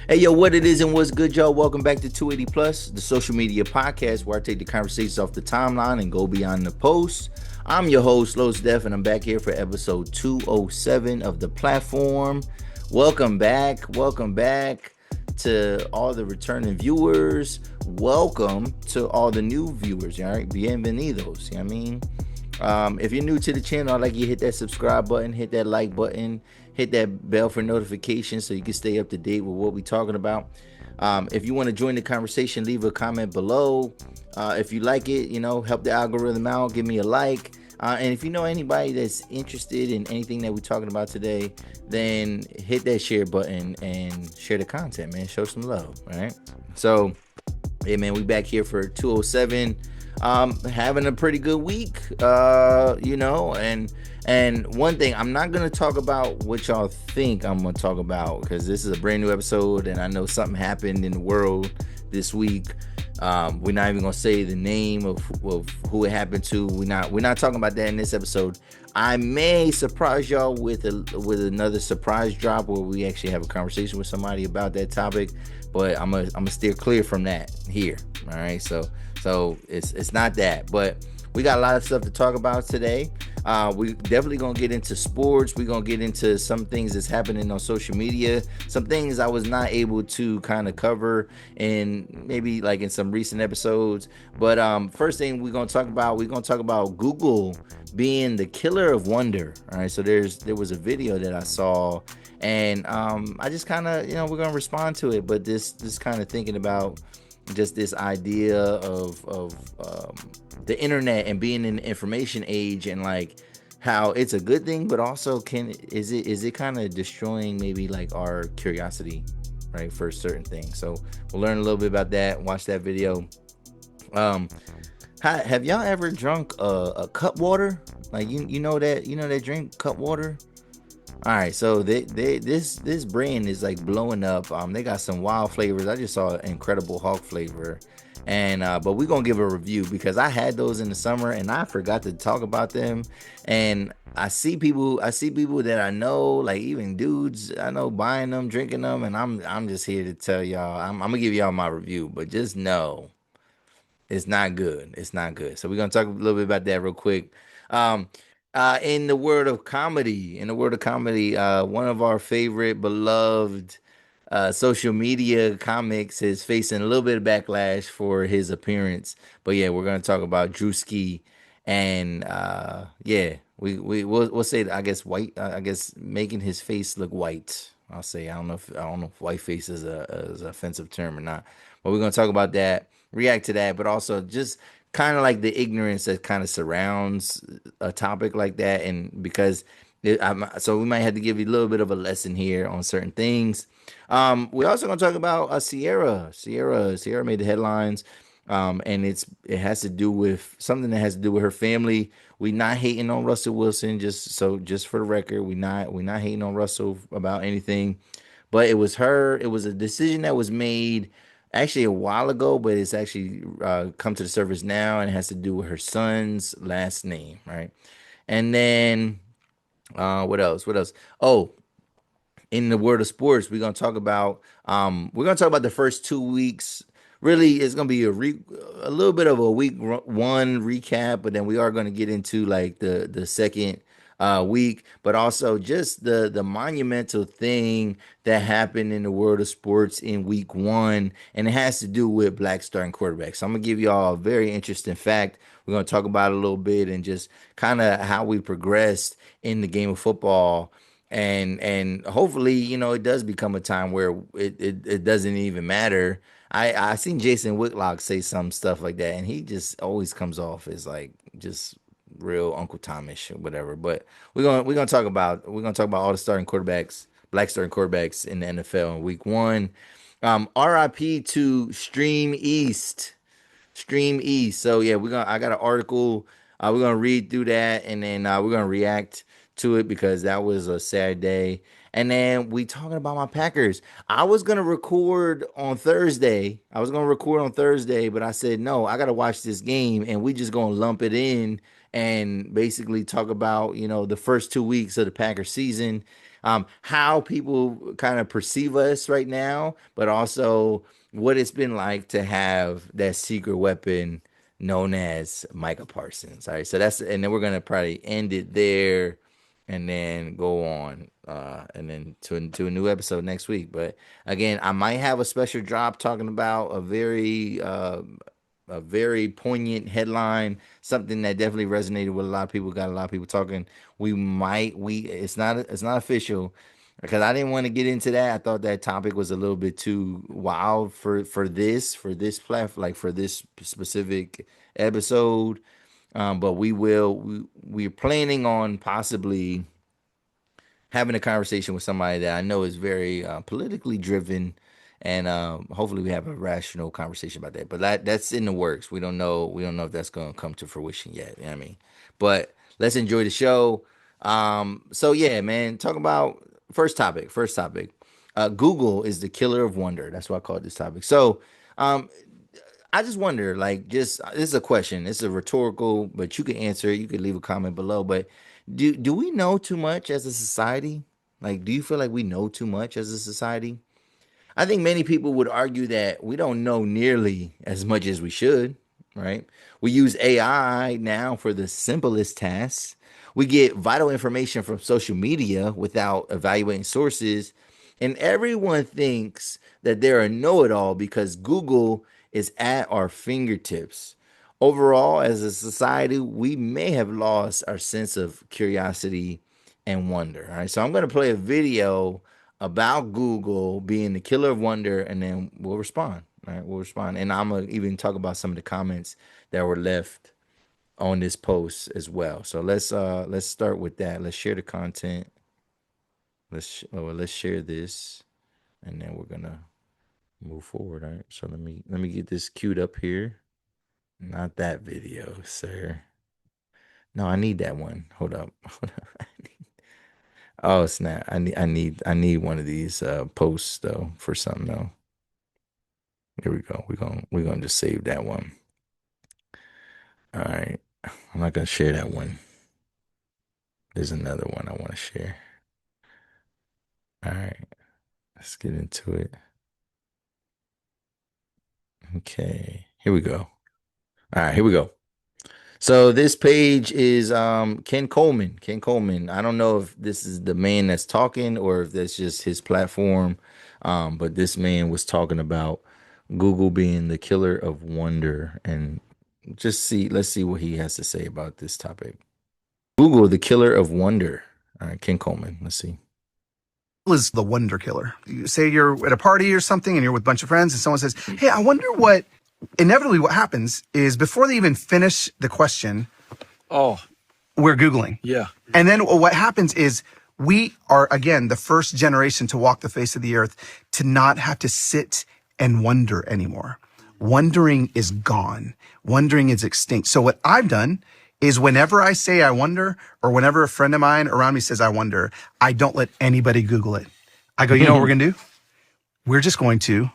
Hey, yo, what it is and what's good, y'all? Welcome back to 280 Plus, the social media podcast where I take the conversations off the timeline and go beyond the post. I'm your host, Los Def, and I'm back here for episode 207 of the platform. Welcome back. Welcome back to all the returning viewers. Welcome to all the new viewers, all right? Bienvenidos, you know what I mean? If you're new to the channel, I'd like you to hit that subscribe button, hit that like button, hit that bell for notifications so you can stay up to date with what we're talking about. If you want to join the conversation, leave a comment below. If you like it, help the algorithm out, give me a like. And if you know anybody that's interested in anything that we're talking about today, then hit that share button and share the content, man. Show some love, all right? So, hey, man, we back here for 207. Having a pretty good week, and one thing, I'm not gonna talk about what y'all think I'm gonna talk about because this is a brand new episode, and I know something happened in the world this week. We're not even gonna say the name of who it happened to. We're not talking about that in this episode. I may surprise y'all with another surprise drop where we actually have a conversation with somebody about that topic, but I'm gonna steer clear from that here. All right, so it's not that, but we got a lot of stuff to talk about today. We definitely gonna get into sports. We're gonna get into some things that's happening on social media, some things I was not able to kind of cover in maybe like in some recent episodes. But first thing we're gonna talk about Google being the killer of wonder. All right, so there was a video that I saw, and I just kind of we're gonna respond to it, but this kind of thinking about just this idea of the internet and being in the information age, and like how it's a good thing, but also is it kind of destroying maybe like our curiosity, right, for certain things. So we'll learn a little bit about that. Watch that video. Have y'all ever drunk a Cutwater? Like you know that drink Cutwater? All right, so this brand is like blowing up. They got some wild flavors. I just saw an Incredible Hulk flavor, and but we're gonna give a review because I had those in the summer and I forgot to talk about them. And I see people that I know, like even dudes I know, buying them, drinking them, and I'm just here to tell y'all, I'm gonna give y'all my review, but just know it's not good. It's not good. So we're gonna talk a little bit about that real quick. Um, in the world of comedy, one of our favorite, beloved, social media comics is facing a little bit of backlash for his appearance. But yeah, we're gonna talk about Druski, and yeah, we'll say, I guess, white. I guess making his face look white. I'll say, I don't know if whiteface is an offensive term or not, but we're gonna talk about that, react to that, but also just kind of like the ignorance that kind of surrounds a topic like that, and because so we might have to give you a little bit of a lesson here on certain things. We're also gonna talk about Ciara. Ciara made the headlines, and it has to do with something that has to do with her family. We not hating on Russell Wilson, just for the record, we not hating on Russell about anything, but it was her. It was a decision that was made actually a while ago, but it's actually come to the surface now, and it has to do with her son's last name, right? And then what else? What else? Oh, in the world of sports, we're gonna talk about the first 2 weeks. Really, it's gonna be a little bit of a week 1 recap, but then we are gonna get into like the second week, but also just the monumental thing that happened in the world of sports in week 1, and it has to do with black starting quarterbacks. So I'm gonna give y'all a very interesting fact. We're gonna talk about it a little bit and just kind of how we progressed in the game of football, and hopefully it does become a time where it doesn't even matter. I seen Jason Whitlock say some stuff like that, and he just always comes off as like just real Uncle Tomish or whatever. But we're gonna talk about all the starting quarterbacks, black starting quarterbacks in the NFL in week 1. RIP to Stream East. Stream East. So yeah, I got an article. We're gonna read through that, and then we're gonna react to it because that was a sad day. And then we talking about my Packers. I was gonna record on Thursday, but I said no, I gotta watch this game, and we just gonna lump it in and basically talk about the first 2 weeks of the Packers season. how people kind of perceive us right now, but also what it's been like to have that secret weapon known as Micah Parsons. All right, so that's, and then we're gonna probably end it there, and then go on, and then to a new episode next week. But again, I might have a special drop talking about a very poignant headline, something that definitely resonated with a lot of people, got a lot of people talking. We it's not official because I didn't want to get into that. I thought that topic was a little bit too wild for this platform, like for this specific episode. But we're planning on possibly having a conversation with somebody that I know is very politically driven, and hopefully we have a rational conversation about that. But that's in the works. We don't know. We don't know if that's going to come to fruition yet. You know what I mean? But let's enjoy the show. So yeah, man. Talk about first topic. First topic. Google is the killer of wonder. That's why I called this topic. So, um, I just wonder, like, just this is a question. It's a rhetorical, but you can answer it. You can leave a comment below. But do we know too much as a society? Like, do you feel like we know too much as a society? I think many people would argue that we don't know nearly as much as we should, right? We use AI now for the simplest tasks. We get vital information from social media without evaluating sources. And everyone thinks that they're a know it all because Google is at our fingertips. Overall, as a society, we may have lost our sense of curiosity and wonder. All right. So I'm going to play a video about Google being the killer of wonder, and then we'll respond. All right, we'll respond, and I'm gonna even talk about some of the comments that were left on this post as well. So let's start with that. Let's share the content. Let's share this, and then we're gonna move forward. All right. So let me get this queued up here. Not that video, sir. No, I need that one. Hold up. Hold up. Oh snap! I need one of these posts though for something though. Here we go. We're gonna just save that one. All right. I'm not gonna share that one. There's another one I want to share. All right. Let's get into it. Okay. Here we go. All right, here we go. So this page is Ken Coleman. Ken Coleman. I don't know if this is the man that's talking or if that's just his platform. But this man was talking about Google being the killer of wonder, and let's see what he has to say about this topic. Google, the killer of wonder. All right, Ken Coleman. Let's see. Is the wonder killer. You say you're at a party or something and you're with a bunch of friends and someone says, hey, I wonder what, inevitably what happens is before they even finish the question, Oh, we're Googling. yeah. And then what happens is we are, again, the first generation to walk the face of the earth to not have to sit and wonder anymore. Wondering is gone. Wondering is extinct. So what I've done is whenever I say I wonder, or whenever a friend of mine around me says I wonder, I don't let anybody Google it. I go, you know what we're going to do? We're just going to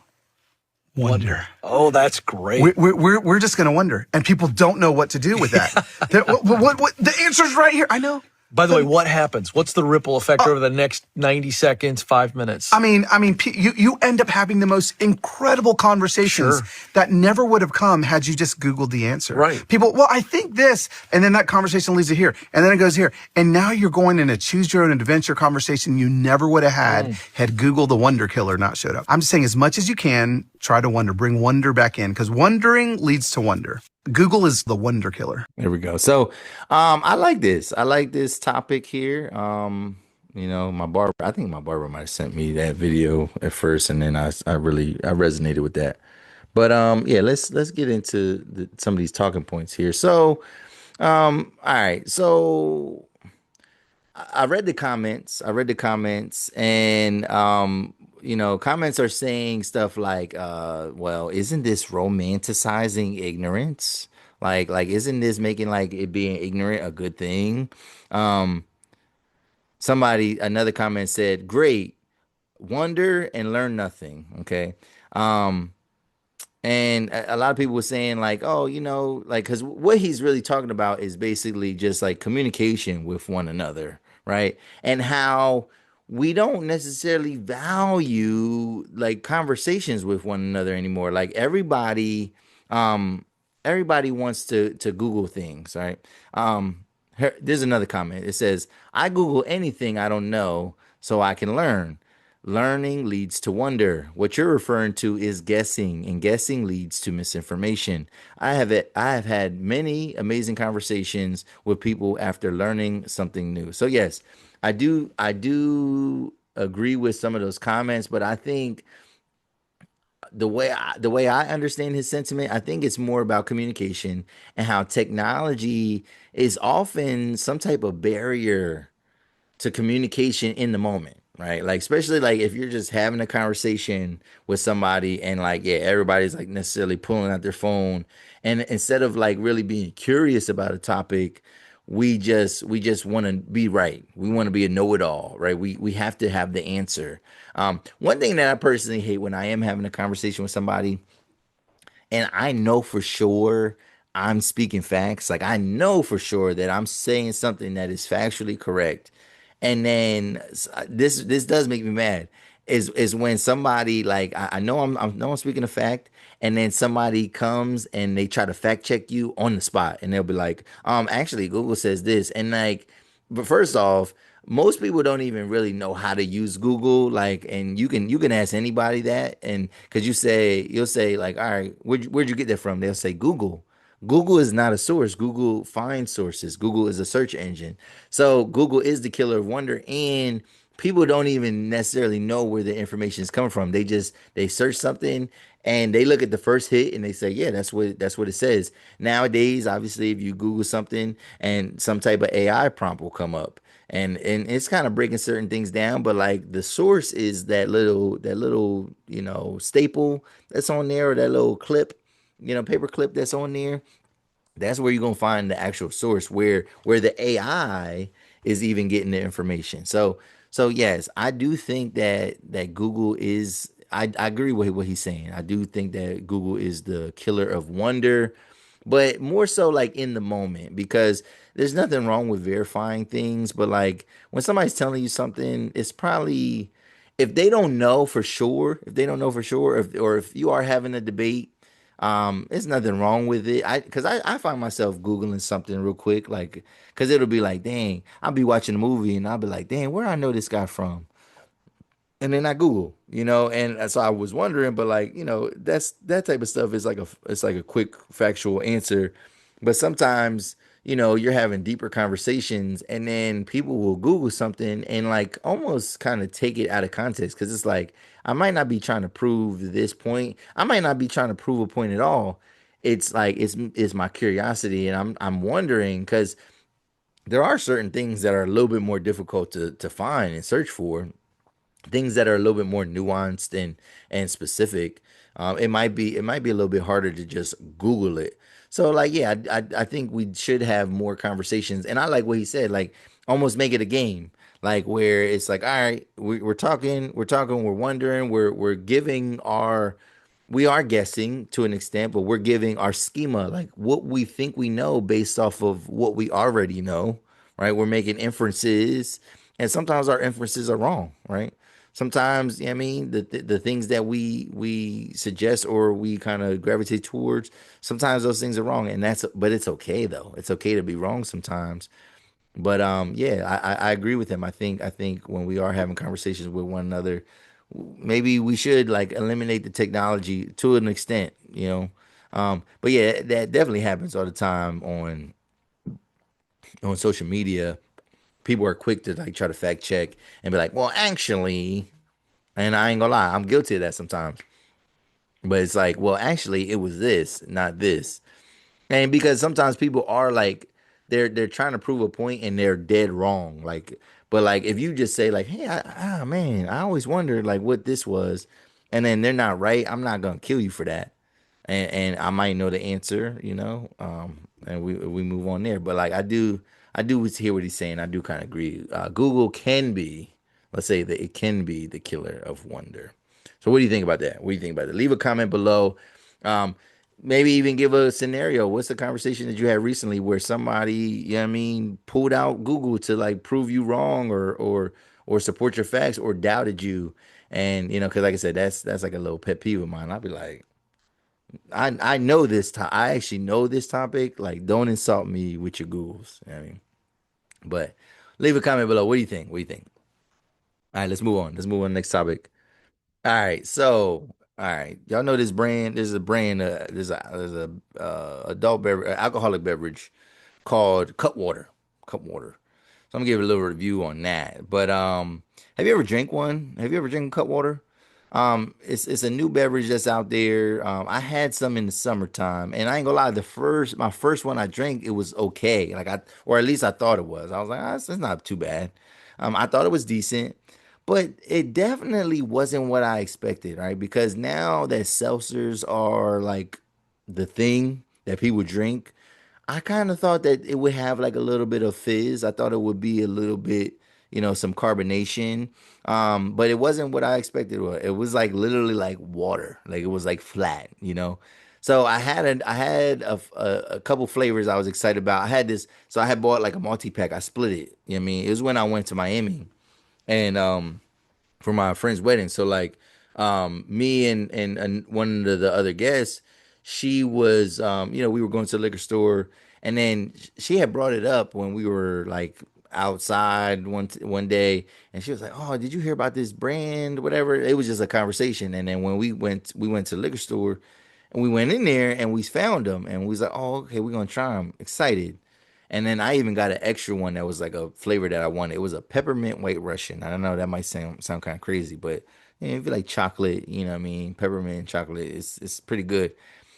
wonder. Oh, that's great. We're just going to wonder. And people don't know what to do with that. What, the answer's right here. I know. By the way, what happens? What's the ripple effect over the next 90 seconds, 5 minutes? I mean, you end up having the most incredible conversations that never would have come had you just Googled the answer. Right. People, well, I think this, and then that conversation leads to here, and then it goes here. And now you're going in a choose your own adventure conversation you never would have had Google the wonder killer not showed up. I'm just saying, as much as you can, try to wonder, bring wonder back in, because wondering leads to wonder. Google is the wonder killer. There we go. So, I like this. I like this topic here. I think my barber might have sent me that video at first, and then I resonated with that. But yeah, let's get into some of these talking points here. So, all right. So I read the comments. And comments are saying stuff like, well, isn't this romanticizing ignorance? Like, isn't this making like it being ignorant a good thing? Um, another comment said, great, wonder and learn nothing. Okay. Um, and a lot of people were saying like, oh, like, because what he's really talking about is basically just like communication with one another, right? And how we don't necessarily value like conversations with one another anymore. Like um everybody wants to Google things, right? There's another comment. It says, I Google anything I don't know so I can learn. Learning leads to wonder. What you're referring to is guessing, and guessing leads to misinformation. I have had many amazing conversations with people after learning something new. So yes, I do agree with some of those comments, but I think the way I understand his sentiment, I think it's more about communication and how technology is often some type of barrier to communication in the moment, right? Like especially like if you're just having a conversation with somebody and like yeah, everybody's like necessarily pulling out their phone and instead of like really being curious about a topic, we just want to be right. We want to be a know-it-all, right? We have to have the answer. One thing that I personally hate when I am having a conversation with somebody and I know for sure I'm speaking facts. Like I know for sure that I'm saying something that is factually correct. And then this does make me mad. Is when somebody like I know I'm speaking a fact, and then somebody comes and they try to fact check you on the spot, and they'll be like, actually Google says this, and like, but first off, most people don't even really know how to use Google. Like, and you can ask anybody that, and because you'll say like, all right, where'd you get that from? They'll say Google. Google is not a source. Google finds sources. Google is a search engine. So Google is the killer of wonder, and people don't even necessarily know where the information is coming from. They search something and they look at the first hit and they say, yeah, that's what it says. Nowadays, obviously, if you Google something and some type of AI prompt will come up. And it's kind of breaking certain things down, but like the source is that little staple that's on there, or that little clip, paper clip that's on there. That's where you're gonna find the actual source where the AI is even getting the information. So yes, I do think that Google is. I agree with what he's saying. I do think that Google is the killer of wonder, but more so like in the moment because there's nothing wrong with verifying things. But like when somebody's telling you something, it's probably if they don't know for sure, or if you are having a debate, there's nothing wrong with it. I find myself Googling something real quick, like, cause it'll be like, dang, I'll be watching a movie and I'll be like, dang, where I know this guy from? And then I Google, and so I was wondering, but like, that type of stuff is like it's like a quick factual answer. But sometimes, you're having deeper conversations and then people will Google something and like almost kind of take it out of context because it's like, I might not be trying to prove this point. I might not be trying to prove a point at all. It's like it's my curiosity and I'm wondering because there are certain things that are a little bit more difficult to find and search for, things that are a little bit more nuanced and specific. It might be a little bit harder to just Google it. So like yeah, I think we should have more conversations. And I like what he said, like almost make it a game, like where it's like all right, we're wondering, we're giving our we are guessing to an extent, but we're giving our schema, like what we think we know based off of what we already know, right? We're making inferences, and sometimes our inferences are wrong, right? Sometimes, I mean, the things that we suggest or we kind of gravitate towards, sometimes those things are wrong, and but it's okay though. It's okay to be wrong sometimes. But yeah, I agree with him. I think when we are having conversations with one another, maybe we should like eliminate the technology to an extent, you know. But yeah, that definitely happens all the time on social media. People are quick to like try to fact check and be like, well, actually, and I ain't gonna lie, I'm guilty of that sometimes. But it's like, well, actually, it was this, not this. And because sometimes people are like they're trying to prove a point and they're dead wrong. Like, but like if you just say like, "Hey, man, I always wondered like what this was," and then they're not right, I'm not gonna kill you for that. And I might know the answer, and we move on there. But like I do hear what he's saying. I do kind of agree. Google can be, let's say that it can be the killer of wonder. So what do you think about that? What do you think about it? Leave a comment below. Um, Maybe even give a scenario. What's the conversation that you had recently where somebody, pulled out Google to like prove you wrong, or support your facts or doubted you. And because like I said, that's like a little pet peeve of mine. I'll be like, I know this. I actually know this topic. Like, don't insult me with your Googles. I mean, but leave a comment below. What do you think? What do you think? All right, let's move on. Let's move on to the next topic. All right, so all right, y'all know this brand. There's a brand. There's a adult beverage, alcoholic beverage called Cutwater. Cutwater. So I'm gonna give a little review on that. But have you ever drank one? Have you ever drank Cutwater? It's a new beverage that's out there. I had some in the summertime, and I ain't gonna lie, my first one I drank, it was okay. Or at least I thought it was. I was like, it's not too bad. I thought it was decent, but it definitely wasn't what I expected, right? Because now that seltzers are like the thing that people drink, I kind of thought that it would have like a little bit of fizz. I thought it would be a little bit, some carbonation. But it wasn't what I expected. It was like literally like water. Like it was like flat. So I had a couple flavors I was excited about. I had this, so I had bought like a multi-pack. I split it. You know what I mean? It was when I went to Miami and for my friend's wedding. So like me and one of the other guests, she was we were going to the liquor store and then she had brought it up when we were like outside one day and she was like, "Oh, did you hear about this brand? Whatever." It was just a conversation. And then when we went to the liquor store and we went in there and we found them and we was like, "Oh, okay, we're gonna try them." Excited. And then I even got an extra one that was like a flavor that I wanted. It was a peppermint white Russian. I don't know, that might sound kind of crazy, but if you like chocolate, you know what I mean, peppermint chocolate, it's pretty good.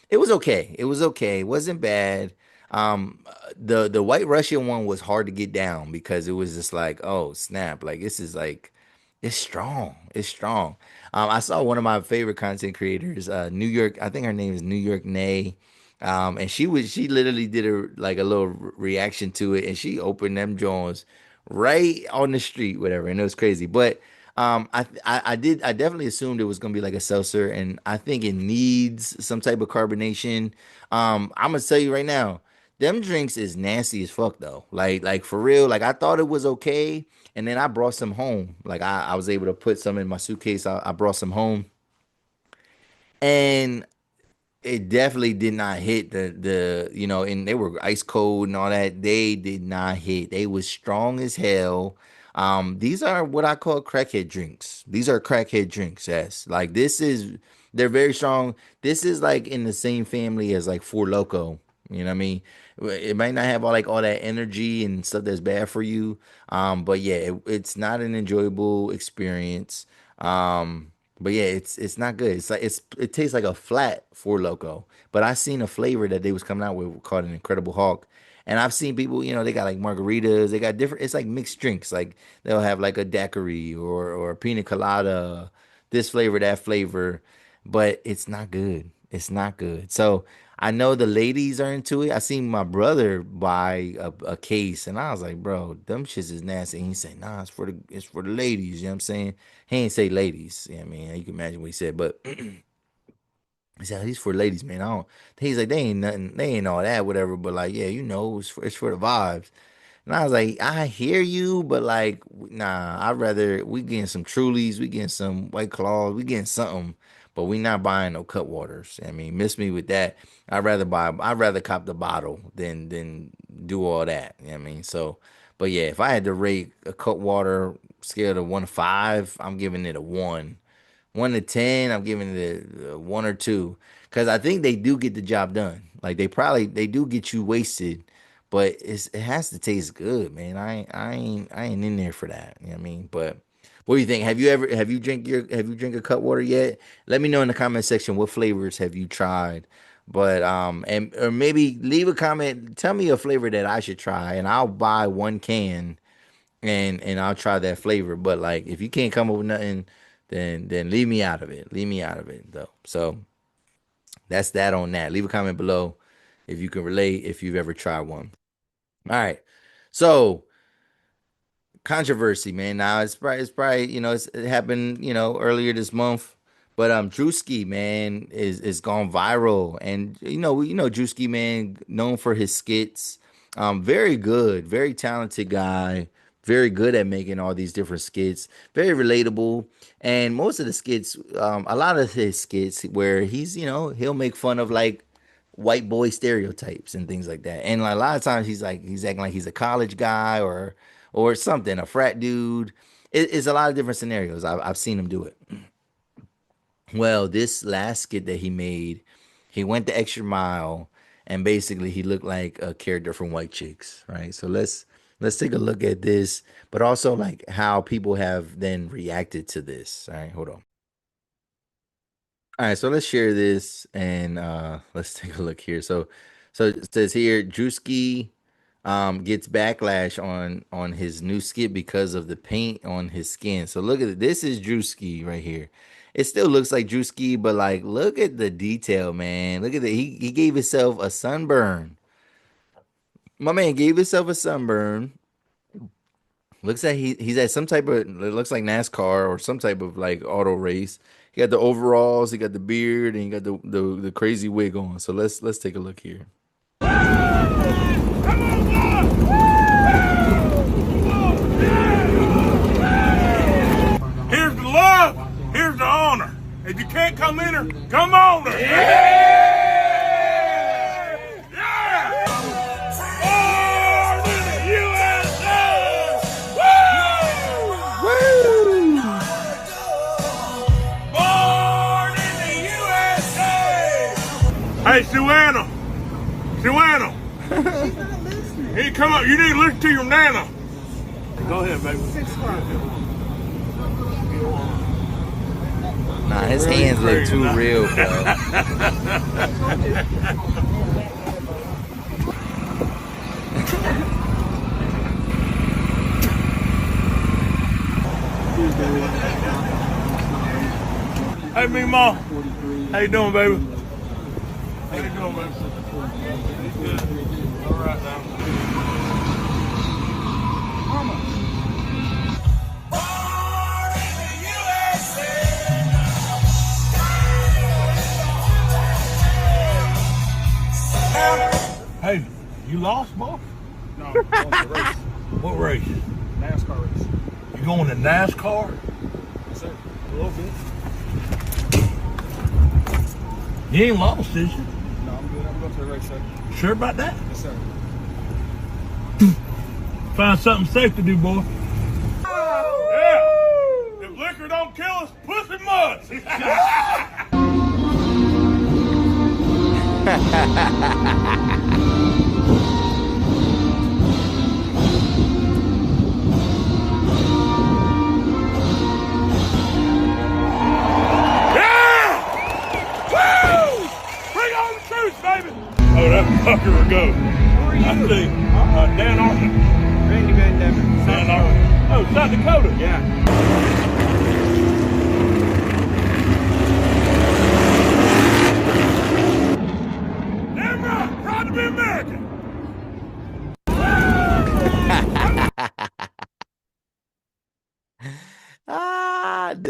It was okay. It was okay. It wasn't bad. The white Russian one was hard to get down because it was just like, oh snap, like this is like it's strong. It's strong. I saw one of my favorite content creators, New York. I think her name is New York Nay. And she literally did a little reaction to it, and she opened them joints right on the street, whatever, and it was crazy. But I definitely assumed it was gonna be like a seltzer, and I think it needs some type of carbonation. I'm gonna tell you right now, them drinks is nasty as fuck though. Like for real. Like I thought it was okay, and then I brought some home. Like I was able to put some in my suitcase. I brought some home, and it definitely did not hit and they were ice cold and all that. They did not hit. They was strong as hell. These are what I call crackhead drinks. These are crackhead drinks. Yes, like they're very strong. This is like in the same family as like Four Loco. You know what I mean? It might not have all that energy and stuff that's bad for you. But yeah, it's not an enjoyable experience. But yeah, it's not good. It's like it tastes like a flat Four Loco. But I seen a flavor that they was coming out with called an Incredible Hulk. And I've seen people, they got like margaritas, they got different, it's like mixed drinks. Like they'll have like a daiquiri or a pina colada, this flavor, that flavor, but it's not good. It's not good. So I know the ladies are into it. I seen my brother buy a case, and I was like, bro, them shits is nasty. And he said, nah, it's for the ladies. You know what I'm saying? He ain't say ladies. You know what I mean? You can imagine what he said, but he said he's for ladies, man. I don't. He's like, they ain't nothing. They ain't all that, whatever. But like, yeah, it's for the vibes. And I was like, I hear you, but like, nah, I'd rather we getting some Trulies, we getting some White Claws, we getting something, but we not buying no Cutwaters. I mean, miss me with that. I'd rather cop the bottle than do all that. You know what I mean? So, but yeah, if I had to rate a Cutwater scale of 1 to 5, I'm giving it a 1. 1 to 10, I'm giving it a 1 or 2 because I think they do get the job done. Like they do get you wasted, but it has to taste good, man. I ain't in there for that. You know what I mean? But what do you think? Have you drink a Cutwater yet? Let me know in the comment section what flavors have you tried. But and or maybe leave a comment. Tell me a flavor that I should try, and I'll buy one can and I'll try that flavor. But like if you can't come up with nothing, then leave me out of it. Leave me out of it though. So that's that on that. Leave a comment below if you can relate if you've ever tried one. All right. So controversy, man. Now it's probably it happened earlier this month, but Druski, man, is gone viral, and Druski, man, known for his skits, very good, very talented guy, very good at making all these different skits, very relatable. And most of the skits, a lot of his skits where he's, he'll make fun of like white boy stereotypes and things like that. And a lot of times he's acting like he's a college guy or something, a frat dude. It's a lot of different scenarios. I've seen him do it. Well, this last skit that he made, he went the extra mile, and basically he looked like a character from White Chicks, right? So let's take a look at this, but also like how people have then reacted to this. All right, hold on. All right, so let's share this and let's take a look here. So it says here Druski gets backlash on his new skit because of the paint on his skin. So look at it. This is Druski right here. It still looks like Druski, but like look at the detail, man. Look at that. He gave himself a sunburn. My man gave himself a sunburn. Looks like he's at some type of it looks like NASCAR or some type of like auto race. He got the overalls, he got the beard, and he got the crazy wig on. So let's take a look here. Here's the love. Here's the honor. If you can't come in her, come on her. Yeah! Yeah! Born in the USA! Woo! Born in the USA! Hey, Suanna. Suanna. Hey, come up. You need to listen to your nana. Go ahead, baby. 6'5". Nah, his hands look too real, bro. Hey, me ma. How you doing, baby? How you doing, baby? Good. All right, now. Hey, you lost, boy? No, I'm going to race. What race? NASCAR race. You going to NASCAR? Yes, sir. A little bit. You ain't lost, did you? No, I'm good. I'm going to the race, sir. Sure about that? Yes, sir. Find something safe to do, boy. Yeah. If liquor don't kill us, pussy must. Baby. Oh, that fucker will go. I see. Dan Arthur. Randy Van Devin. Dan Arthur. Oh, South Dakota. Yeah. Damn right. Proud to be American.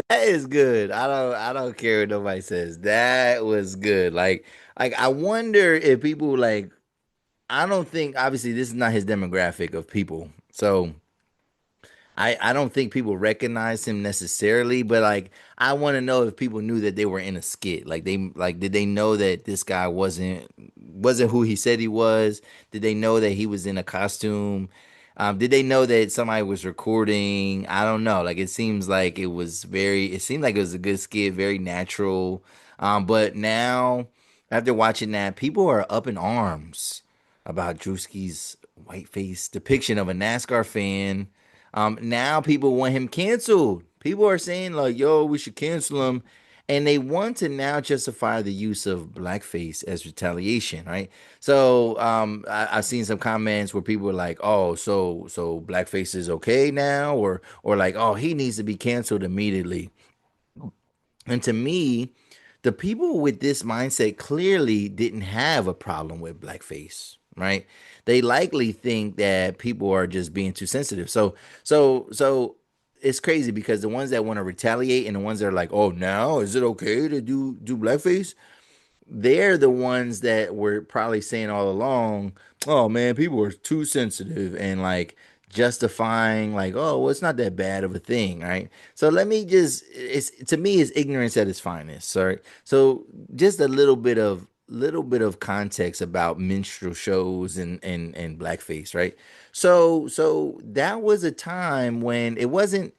That is good. I don't care what nobody says. That was good. Like I wonder if people like I don't think obviously this is not his demographic of people. So I don't think people recognize him necessarily, but like I want to know if people knew that they were in a skit. Like did they know that this guy wasn't who he said he was? Did they know that he was in a costume? Did they know that somebody was recording? I don't know. Like it seemed like it was a good skit, very natural. But now after watching that, people are up in arms about Druski's whiteface depiction of a NASCAR fan. Now people want him canceled. People are saying like, "Yo, we should cancel him," and they want to now justify the use of blackface as retaliation, right? So, I've seen some comments where people are like, "Oh, so blackface is okay now," or like, "Oh, he needs to be canceled immediately." And to me, the people with this mindset clearly didn't have a problem with blackface, right? They likely think that people are just being too sensitive. So it's crazy because the ones that want to retaliate and the ones that are like, "Oh, now is it okay to do blackface?" They're the ones that were probably saying all along, "Oh man, people are too sensitive," and like justifying like, oh, well, it's not that bad of a thing, right? So let me just, it's to me, it's ignorance at its finest. Sorry. So just a little bit of context about minstrel shows and blackface, right? So that was a time when it wasn't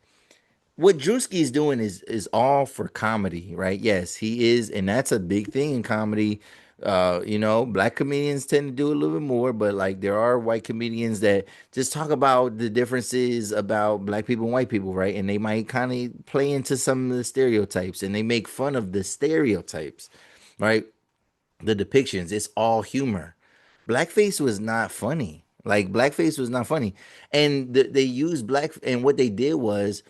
what Druski is doing is all for comedy, right? Yes, he is, and that's a big thing in comedy. Black comedians tend to do a little bit more, but like there are white comedians that just talk about the differences about black people and white people, right? And they might kind of play into some of the stereotypes and they make fun of the stereotypes, right? The depictions, it's all humor. Blackface was not funny. Like blackface was not funny, and they used black. And what they did was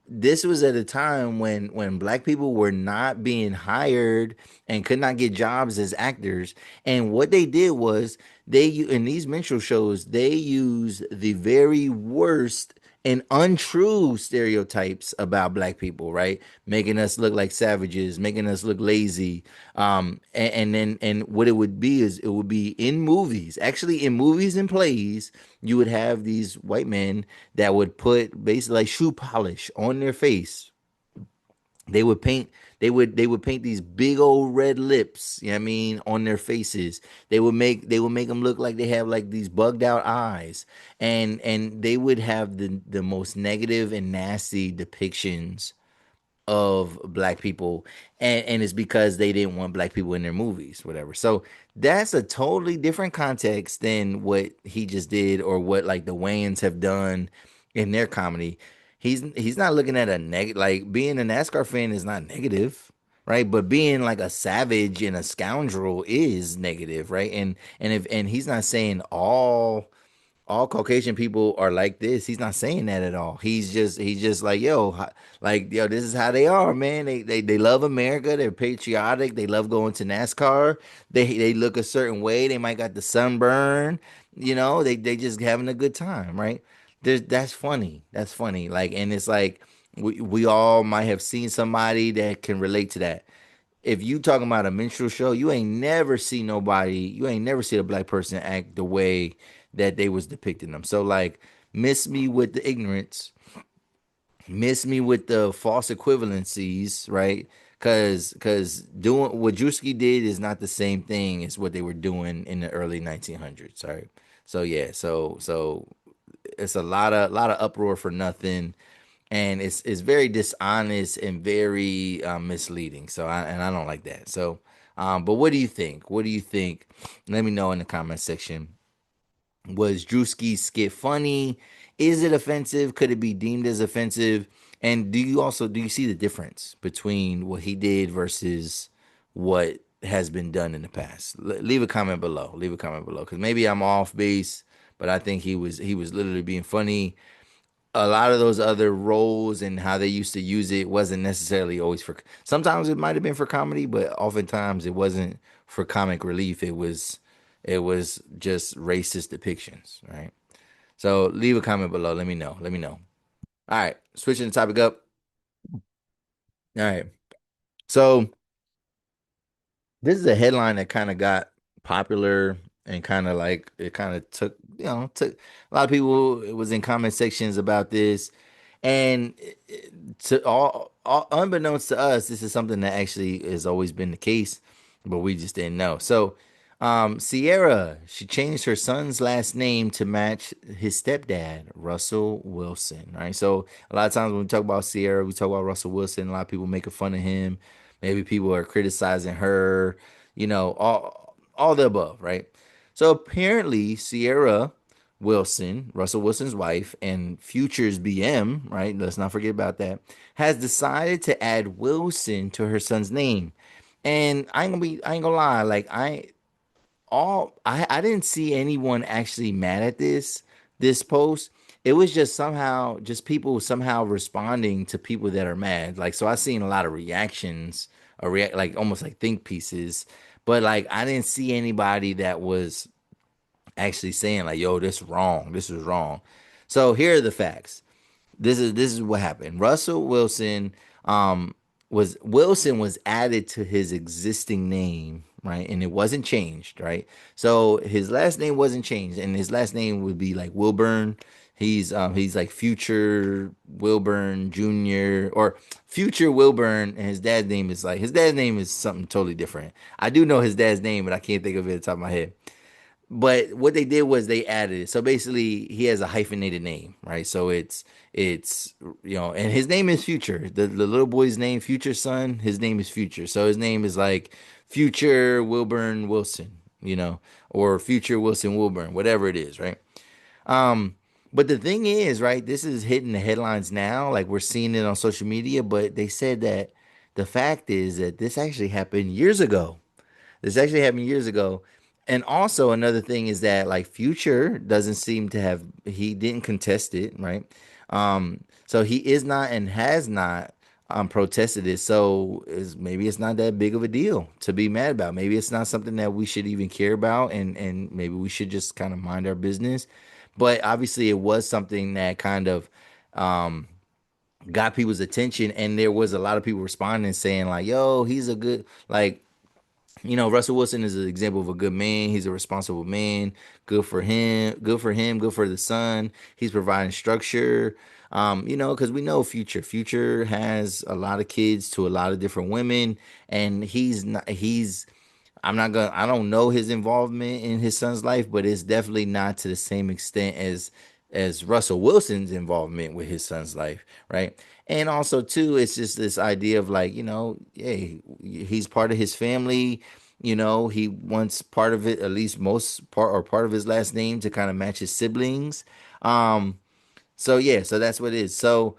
this was at a time when black people were not being hired and could not get jobs as actors, and what they did was in these minstrel shows they use the very worst and untrue stereotypes about black people, right? Making us look like savages, making us look lazy. And then what it would be is it would be in movies, actually in movies and plays, you would have these white men that would put basically like shoe polish on their face. They would paint these big old red lips, you know what I mean, on their faces. They would make them look like they have like these bugged out eyes. And they would have the most negative and nasty depictions of black people, and it's because they didn't want black people in their movies, whatever. So that's a totally different context than what he just did or what like the Wayans have done in their comedy. He's not looking at a negative, like being a NASCAR fan is not negative, right? But being like a savage and a scoundrel is negative, right? And he's not saying all Caucasian people are like this. He's not saying that at all. He's just like, yo, this is how they are, man. They love America. They're patriotic. They love going to NASCAR. They look a certain way. They might got the sunburn. They just having a good time, right? That's funny. That's funny. Like, and it's like we all might have seen somebody that can relate to that. If you talking about a minstrel show, you ain't never see a black person act the way that they was depicting them. So like, miss me with the ignorance, miss me with the false equivalencies, right? Cause doing what Druski did is not the same thing as what they were doing in the early 1900s. Right. So yeah, so it's a lot of uproar for nothing, and it's very dishonest and very misleading. So I don't like that. So, but what do you think? What do you think? Let me know in the comment section. Was Drewski's skit funny? Is it offensive? Could it be deemed as offensive? And do you see the difference between what he did versus what has been done in the past? Leave a comment below. Leave a comment below, because maybe I'm off base, but I think he was literally being funny. A lot of those other roles and how they used to use it wasn't necessarily always for. Sometimes it might have been for comedy, but oftentimes it wasn't for comic relief. It was just racist depictions, right? So leave a comment below. Let me know. Let me know. All right, switching the topic up. All right. So this is a headline that kind of got popular and kind of like it kind of took a lot of people. It was in comment sections about this, and to all unbeknownst to us, this is something that actually has always been the case, but we just didn't know. So, Ciara, she changed her son's last name to match his stepdad, Russell Wilson. Right. So a lot of times when we talk about Ciara, we talk about Russell Wilson. A lot of people making fun of him. Maybe people are criticizing her. All the above. Right. So apparently, Ciara Wilson, Russell Wilson's wife, and Future's BM, right? Let's not forget about that, has decided to add Wilson to her son's name. And I ain't gonna lie, like I didn't see anyone actually mad at this post. It was just somehow just people somehow responding to people that are mad. Like, so I seen a lot of reactions or react like almost like think pieces, but like I didn't see anybody that was actually saying like, yo, this wrong, this is wrong. So here are the facts. This is what happened. Russell Wilson was added to his existing name, right? And it wasn't changed, right? So his last name wasn't changed, and his last name would be like Wilburn. He's like Future Wilburn Jr. or Future Wilburn, and his dad's name is something totally different. I do know his dad's name, but I can't think of it at the top of my head. But what they did was they added it. So basically, he has a hyphenated name, right? So it's and his name is Future. The little boy's name, Future son, his name is Future. So his name is like Future Wilburn Wilson, or Future Wilson Wilburn, whatever it is, right? Um, but the thing is, right, this is hitting the headlines now, like we're seeing it on social media, but they said that the fact is that this actually happened years ago. This actually happened years ago. And also another thing is that like Future doesn't seem to have he didn't contest it, right? So he is not and has not protested it. So maybe it's not that big of a deal to be mad about. Maybe it's not something that we should even care about, and maybe we should just kind of mind our business. But obviously it was something that kind of um got people's attention, and there was a lot of people responding saying like, yo, he's a good like Russell Wilson is an example of a good man. He's a responsible man. Good for him. Good for him. Good for the son. He's providing structure. Because we know Future. Future has a lot of kids to a lot of different women, and he's not. I don't know his involvement in his son's life, but it's definitely not to the same extent as Russell Wilson's involvement with his son's life, right? And also too, it's just this idea of like, hey, he's part of his family. He wants part of it, at least most part or part of his last name to kind of match his siblings. So yeah, so that's what it is. So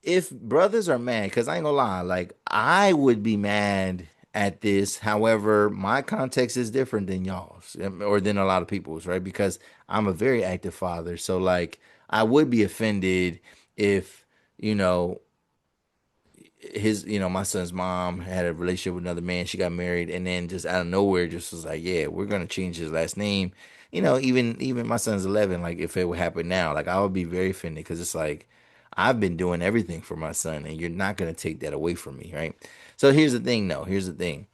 if brothers are mad, because I ain't gonna lie, like I would be mad at this. However, my context is different than y'all's or than a lot of people's, right? Because I'm a very active father. So like I would be offended if, you know, my son's mom had a relationship with another man. She got married, and then just out of nowhere, just was like, "Yeah, we're gonna change his last name." Even my son's 11. Like, if it would happen now, like I would be very offended because it's like I've been doing everything for my son, and you're not gonna take that away from me, right? So here's the thing, though. Here's the thing.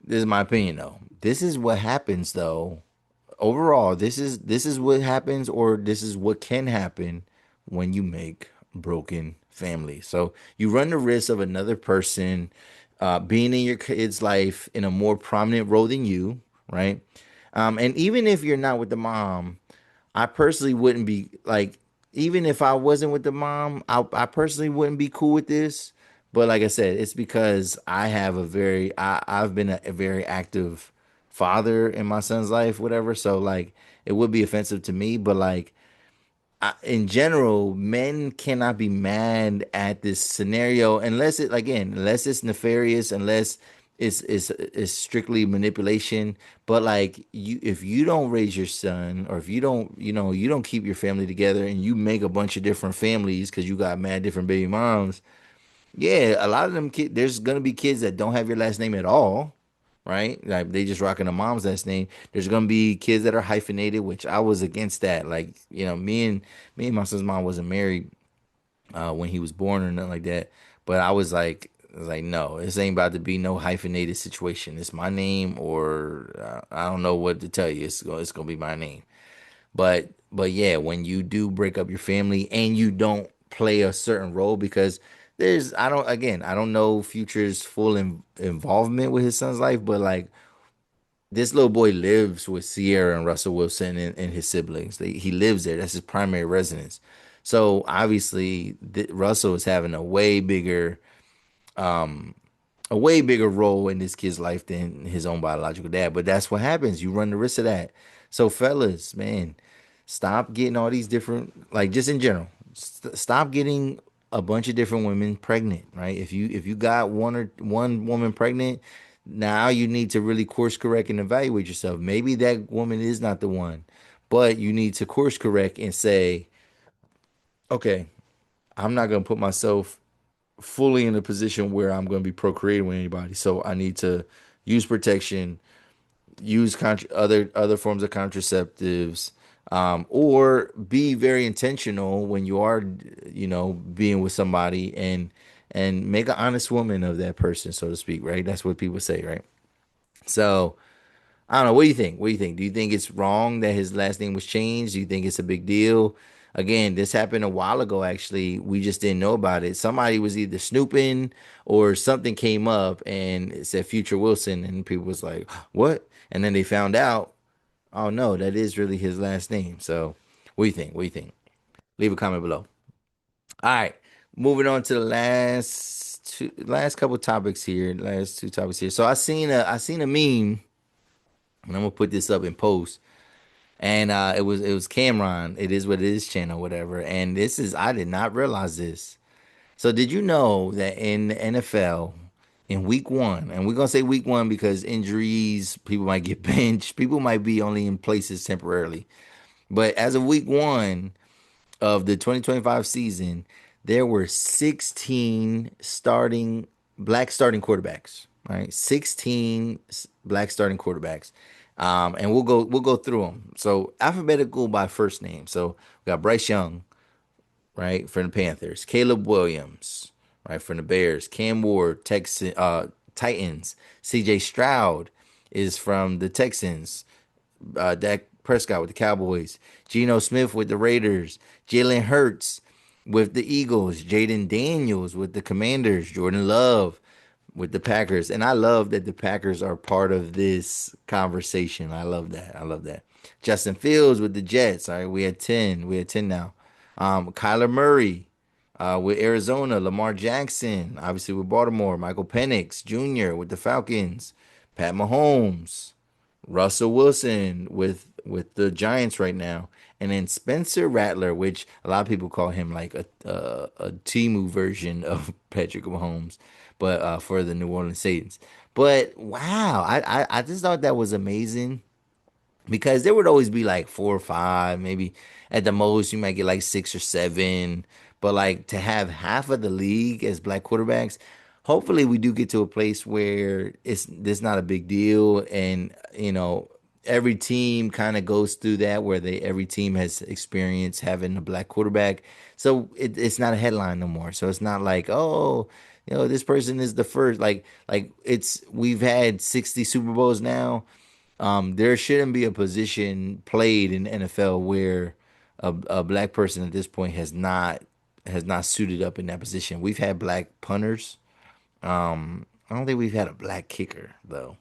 This is my opinion, though. This is what happens, though. Overall, this is what happens, or this is what can happen when you make broken families. So you run the risk of another person being in your kid's life in a more prominent role than you, right? And even if you're not with the mom, I personally wouldn't be like, even if I wasn't with the mom, I personally wouldn't be cool with this. But like I said, it's because I've been a very active father in my son's life, whatever. So like, it would be offensive to me, but like, in general, men cannot be mad at this scenario unless it's nefarious, unless it's strictly manipulation. But like if you don't raise your son, or if you don't keep your family together, and you make a bunch of different families because you got mad different baby moms, yeah, a lot of them kids, there's gonna be kids that don't have your last name at all, right? Like they just rocking a mom's last name. There's gonna be kids that are hyphenated, which I was against that. Like, me and my son's mom wasn't married when he was born or nothing like that. But I was like, no, this ain't about to be no hyphenated situation. It's my name, or I don't know what to tell you. It's gonna be my name. But yeah, when you do break up your family and you don't play a certain role, because I don't know Future's full involvement with his son's life, but like this little boy lives with Ciara and Russell Wilson and his siblings. He lives there. That's his primary residence. So obviously, Russell is having um, a way bigger role in this kid's life than his own biological dad. But that's what happens. You run the risk of that. So fellas, man, stop getting all these different, like, just in general, stop getting a bunch of different women pregnant, right? If you got one woman pregnant, now you need to really course correct and evaluate yourself. Maybe that woman is not the one, but you need to course correct and say, okay, I'm not going to put myself fully in a position where I'm going to be procreating with anybody. So I need to use protection, use other forms of contraceptives, or be very intentional when you are, being with somebody, and make an honest woman of that person, so to speak, right? That's what people say, right? So I don't know. What do you think? What do you think? Do you think it's wrong that his last name was changed? Do you think it's a big deal? Again, this happened a while ago, actually. We just didn't know about it. Somebody was either snooping or something came up and it said Future Wilson, and people was like, what? And then they found out, oh no, that is really his last name. So, what do you think? What do you think? Leave a comment below. All right, moving on to the last couple topics here. Last two topics here. So I seen a meme, and I'm gonna put this up in post. And it was Cameron. It is what it is channel, whatever. And this is I did not realize this. So did you know that in the NFL in week one, and we're gonna say week one because injuries, people might get benched, people might be only in places temporarily. But as of week one of the 2025 season, there were 16 black starting quarterbacks. Right, 16 black starting quarterbacks. And we'll go through them. So alphabetical by first name. So we got Bryce Young, right, from the Panthers. Caleb Williams, right, from the Bears. Cam Ward, Titans. C.J. Stroud is from the Texans. Dak Prescott with the Cowboys. Geno Smith with the Raiders. Jalen Hurts with the Eagles. Jaden Daniels with the Commanders. Jordan Love with the Packers. And I love that the Packers are part of this conversation. I love that. I love that. Justin Fields with the Jets. All right, we had 10. We had 10 now. Kyler Murray with Arizona. Lamar Jackson, obviously with Baltimore. Michael Penix Jr. with the Falcons. Pat Mahomes. Russell Wilson with the Giants right now. And then Spencer Rattler, which a lot of people call him like a Timu version of Patrick Mahomes, but for the New Orleans Saints. But wow, I just thought that was amazing because there would always be like four or five, maybe at the most you might get like six or seven. But like to have half of the league as black quarterbacks, hopefully we do get to a place where it's not a big deal, and every team kind of goes through that where every team has experience having a black quarterback, so it's not a headline no more. So it's not like, oh, this person is the first. Like we've had 60 Super Bowls now. There shouldn't be a position played in the NFL where a black person at this point has not suited up in that position. We've had black punters. I don't think we've had a black kicker though.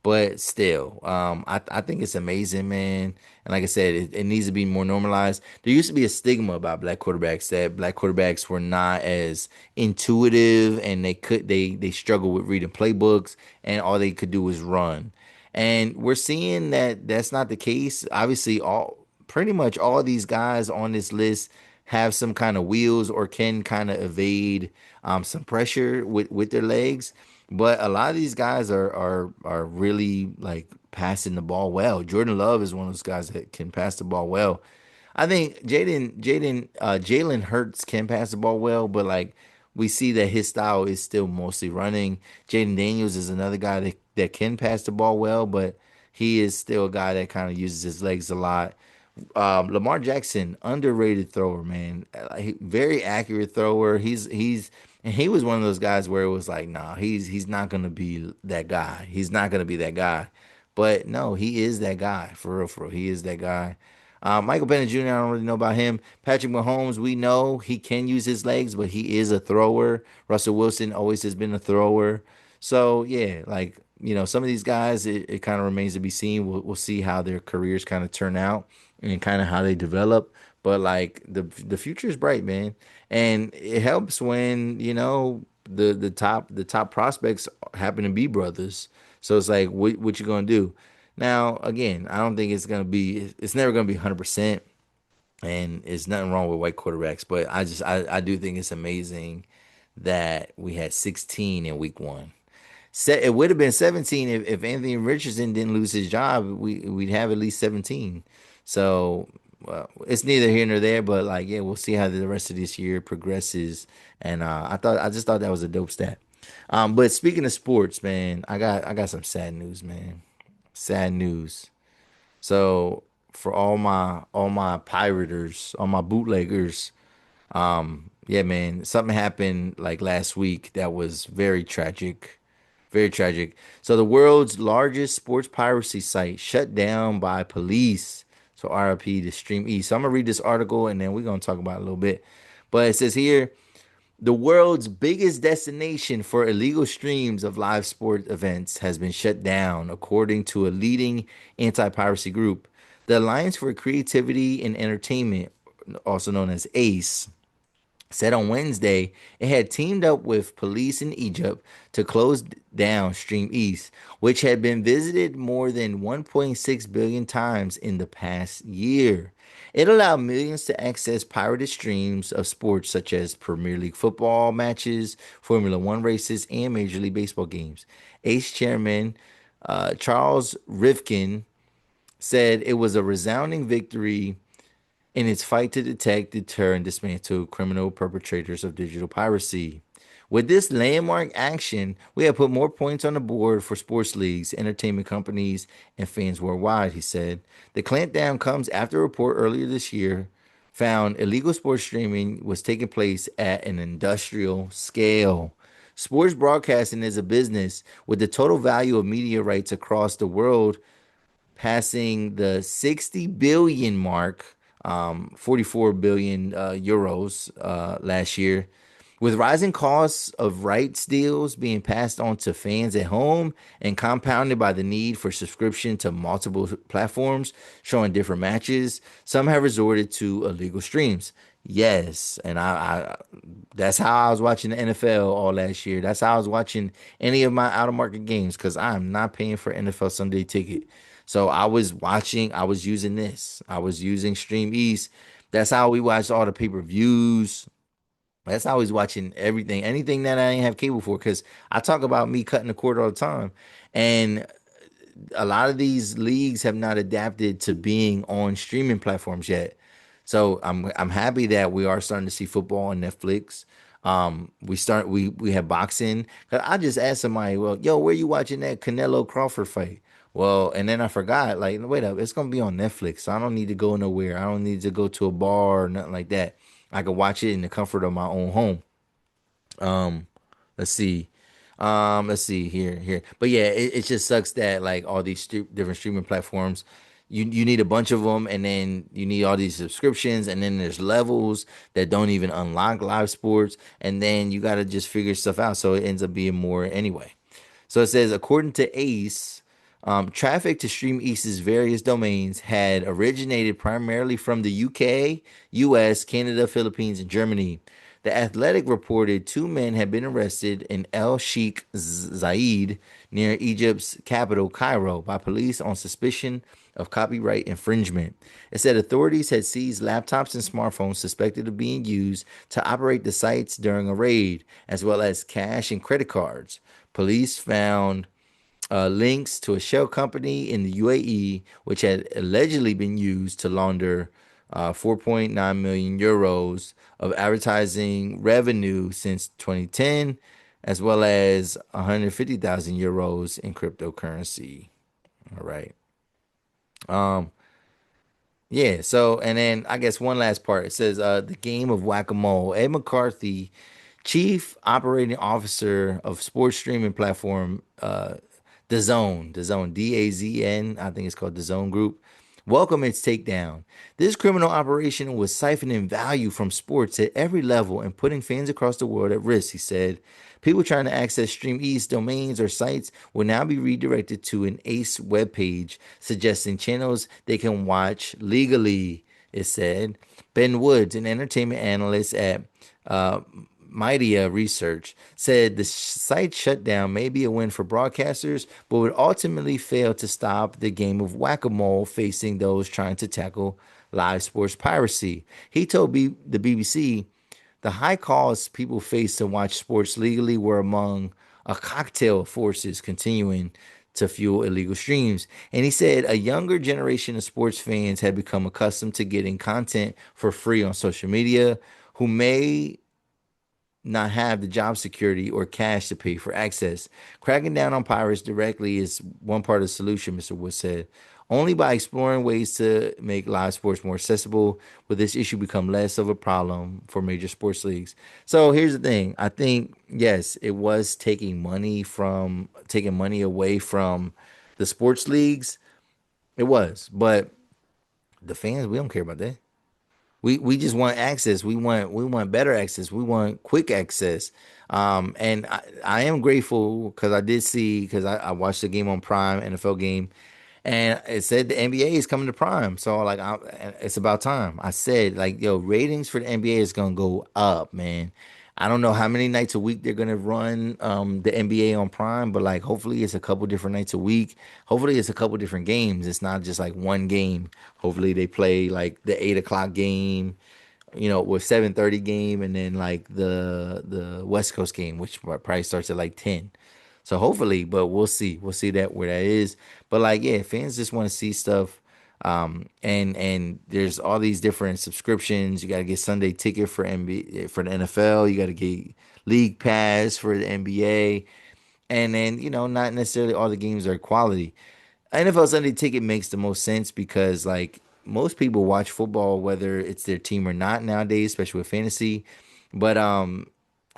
But still, I think it's amazing, man. And like I said, it needs to be more normalized. There used to be a stigma about black quarterbacks that black quarterbacks were not as intuitive, and they struggle with reading playbooks, and all they could do was run. And we're seeing that that's not the case. Obviously, pretty much all these guys on this list have some kind of wheels or can kind of evade some pressure with their legs. But a lot of these guys are really like passing the ball well. Jordan Love is one of those guys that can pass the ball well. I think Jalen Hurts can pass the ball well, but like we see that his style is still mostly running. Jaden Daniels is another guy that can pass the ball well, but he is still a guy that kind of uses his legs a lot. Lamar Jackson, underrated thrower, man. Very accurate thrower. And he was one of those guys where it was like, nah, he's not gonna be that guy. He's not gonna be that guy. But no, he is that guy. For real, for real. He is that guy. Michael Penix Jr., I don't really know about him. Patrick Mahomes, we know he can use his legs, but he is a thrower. Russell Wilson always has been a thrower. So yeah, like, some of these guys, it kind of remains to be seen. We'll see how their careers kind of turn out and kind of how they develop. But like the future is bright, man. And it helps when, the top prospects happen to be brothers. So it's like, what you gonna do? Now, again, I don't think it's never gonna be 100%, and it's nothing wrong with white quarterbacks, but I do think it's amazing that we had 16 in week one. It would have been 17 if Anthony Richardson didn't lose his job. We'd have at least 17. So it's neither here nor there, but like, yeah, we'll see how the rest of this year progresses. And I just thought that was a dope stat. But speaking of sports, man, I got some sad news, man. Sad news. So for all my pirators, all my bootleggers, yeah, man, something happened like last week that was very tragic. Very tragic. So the world's largest sports piracy site shut down by police. So RIP to Streameast. So I'm gonna read this article and then we're gonna talk about it a little bit. But it says here, the world's biggest destination for illegal streams of live sport events has been shut down, according to a leading anti-piracy group. The Alliance for Creativity and Entertainment, also known as ACE, said on Wednesday it had teamed up with police in Egypt to close down Streameast, which had been visited more than 1.6 billion times in the past year. It allowed millions to access pirated streams of sports such as Premier League football matches, Formula One races, and Major League Baseball games. ACE chairman Charles Rivkin said it was a resounding victory in its fight to detect, deter, and dismantle criminal perpetrators of digital piracy. With this landmark action, we have put more points on the board for sports leagues, entertainment companies, and fans worldwide, he said. The clampdown comes after a report earlier this year found illegal sports streaming was taking place at an industrial scale. Sports broadcasting is a business with the total value of media rights across the world passing the 60 billion mark, 44 billion euros last year. With rising costs of rights deals being passed on to fans at home and compounded by the need for subscription to multiple platforms showing different matches, some have resorted to illegal streams. Yes, and I that's how I was watching the NFL all last year. That's how I was watching any of my out of market games because I'm not paying for NFL Sunday ticket. So I was using this. I was using Streameast. That's how we watched all the pay-per-views. That's how I was watching anything that I didn't have cable for. Because I talk about me cutting the cord all the time. And a lot of these leagues have not adapted to being on streaming platforms yet. So I'm happy that we are starting to see football on Netflix. We have boxing. 'Cause I just asked somebody, well, yo, where you watching that Canelo Crawford fight? Well, and then I forgot, like, wait up, it's gonna be on Netflix, so I don't need to go nowhere. I don't need to go to a bar or nothing like that. I can watch it in the comfort of my own home. Um, let's see. Let's see here. But yeah, it just sucks that like all these different streaming platforms, you need a bunch of them, and then you need all these subscriptions, and then there's levels that don't even unlock live sports, and then you got to just figure stuff out. So it ends up being more anyway. So it says, according to Ace, traffic to Streameast's various domains had originated primarily from the UK, US, Canada, Philippines, and Germany. The Athletic reported 2 men had been arrested in El Sheikh Zayed, near Egypt's capital, Cairo, by police on suspicion of copyright infringement. It said authorities had seized laptops and smartphones suspected of being used to operate the sites during a raid, as well as cash and credit cards. Police found links to a shell company in the UAE, which had allegedly been used to launder 4.9 million euros of advertising revenue since 2010, as well as 150,000 euros in cryptocurrency. All right. Yeah, so, and then I guess one last part. It says the game of whack-a-mole. Ed McCarthy, chief operating officer of sports streaming platform DAZN, DAZN, I think it's called DAZN Group, welcome its takedown. This criminal operation was siphoning value from sports at every level and putting fans across the world at risk, he said. People trying to access Streameast domains or sites will now be redirected to an ACE webpage suggesting channels they can watch legally, it said. Ben Woods, an entertainment analyst at Media Research, said the site shutdown may be a win for broadcasters, but would ultimately fail to stop the game of whack-a-mole facing those trying to tackle live sports piracy. He told the BBC the high costs people face to watch sports legally were among a cocktail of forces continuing to fuel illegal streams. And he said a younger generation of sports fans had become accustomed to getting content for free on social media who may not have the job security or cash to pay for access. Cracking down on pirates directly is one part of the solution, Mr. Wood said. Only by exploring ways to make live sports more accessible will this issue become less of a problem for major sports leagues. So here's the thing. I think yes, it was taking money away from the sports leagues. It was, but the fans, we don't care about that. We just want access. We want better access. We want quick access. And I am grateful because I did see because I watched the game on Prime, NFL game, and it said the NBA is coming to Prime. So like it's about time. I said like yo ratings for the NBA is gonna go up, man. I don't know how many nights a week they're gonna run the NBA on Prime, but like hopefully it's a couple different nights a week. Hopefully it's a couple different games. It's not just like one game. Hopefully they play like the 8 o'clock game, with 7:30 game, and then like the West Coast game, which probably starts at like 10. So hopefully, but we'll see. We'll see that where that is. But like, yeah, fans just want to see stuff. And there's all these different subscriptions. You got to get Sunday ticket for NBA for the NFL. You got to get League Pass for the NBA. And then, not necessarily all the games are quality. NFL Sunday ticket makes the most sense because like most people watch football whether it's their team or not nowadays, especially with fantasy. But I